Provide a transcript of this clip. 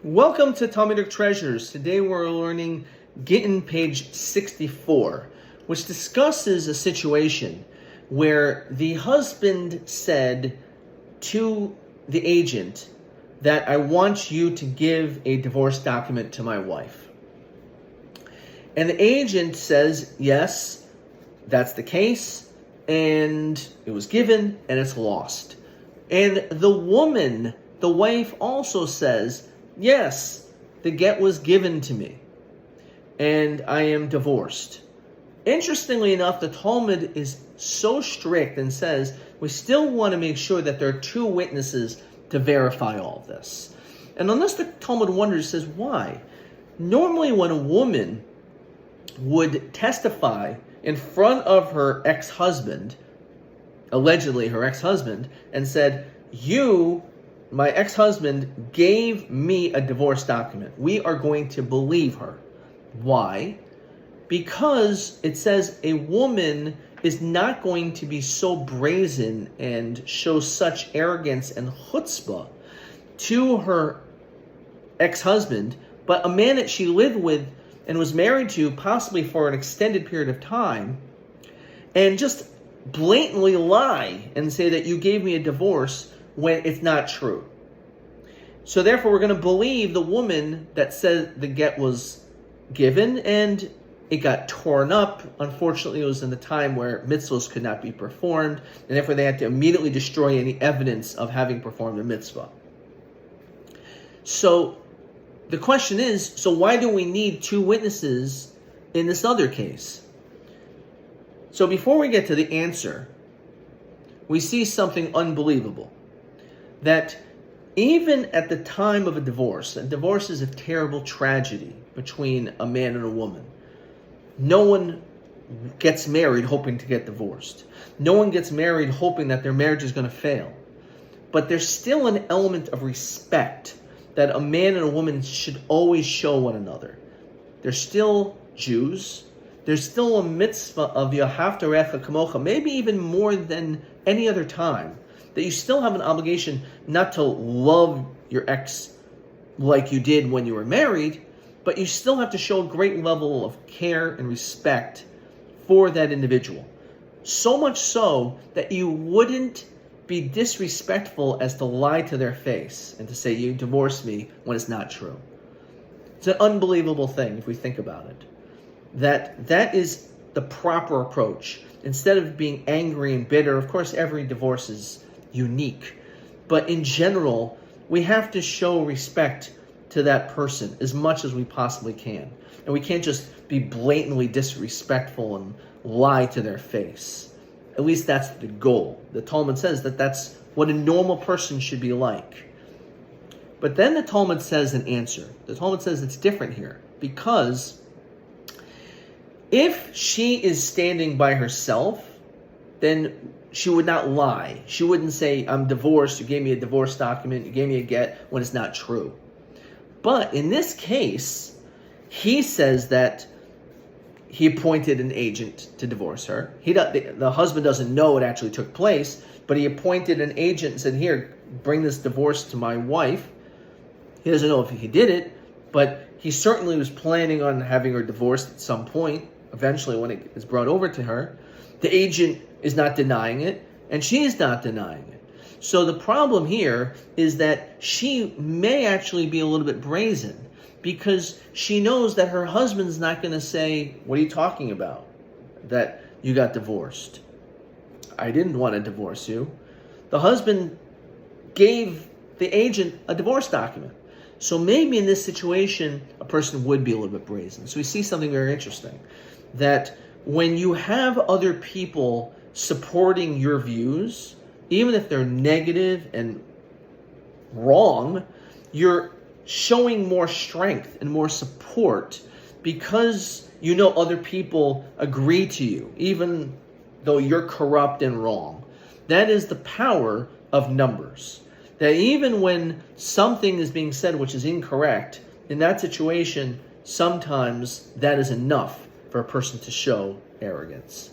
Welcome to Talmudic Treasures. Today we're learning Gittin page 64, which discusses a situation where the husband said to the agent that I want you to give a divorce document to my wife. And the agent says, yes, that's the case, and it was given and it's lost. And the woman, the wife, also says, yes, the get was given to me, and I am divorced. Interestingly enough, the Talmud is so strict and says we still want to make sure that there are two witnesses to verify all of this. And unless the Talmud wonders, says why? Normally when a woman would testify in front of her ex-husband, allegedly her ex-husband, and said, my ex-husband gave me a divorce document, we are going to believe her. Why? Because it says a woman is not going to be so brazen and show such arrogance and chutzpah to her ex-husband, but a man that she lived with and was married to possibly for an extended period of time, and just blatantly lie and say that you gave me a divorce when it's not true. So therefore, we're going to believe the woman that said the get was given and it got torn up. Unfortunately, it was in the time where mitzvahs could not be performed, and therefore they had to immediately destroy any evidence of having performed a mitzvah. So the question is, so why do we need two witnesses in this other case? So before we get to the answer, we see something unbelievable. That even at the time of a divorce is a terrible tragedy between a man and a woman. No one gets married hoping to get divorced. No one gets married hoping that their marriage is going to fail. But there's still an element of respect that a man and a woman should always show one another. They're still Jews. There's still a mitzvah of Yahavta Recha Kamocha, maybe even more than any other time, that you still have an obligation not to love your ex like you did when you were married, but you still have to show a great level of care and respect for that individual. So much so that you wouldn't be disrespectful as to lie to their face and to say you divorced me when it's not true. It's an unbelievable thing if we think about it. That is the proper approach. Instead of being angry and bitter, of course every divorce is unique, but in general, we have to show respect to that person as much as we possibly can. And we can't just be blatantly disrespectful and lie to their face. At least that's the goal. The Talmud says that that's what a normal person should be like. But then the Talmud says an answer. The Talmud says it's different here, because if she is standing by herself, then she would not lie. She wouldn't say, I'm divorced, you gave me a divorce document, you gave me a get, when it's not true. But in this case, he says that he appointed an agent to divorce her. The husband doesn't know it actually took place, but he appointed an agent and said, here, bring this divorce to my wife. He doesn't know if he did it, but he certainly was planning on having her divorced at some point, eventually when it is brought over to her. The agent is not denying it, and she is not denying it. So the problem here is that she may actually be a little bit brazen, because she knows that her husband's not going to say, what are you talking about? That you got divorced. I didn't want to divorce you. The husband gave the agent a divorce document. So maybe in this situation, a person would be a little bit brazen. So we see something very interesting, that when you have other people supporting your views, even if they're negative and wrong, you're showing more strength and more support because you know other people agree to you, even though you're corrupt and wrong. That is the power of numbers. That even when something is being said which is incorrect, in that situation, sometimes that is enough for a person to show arrogance.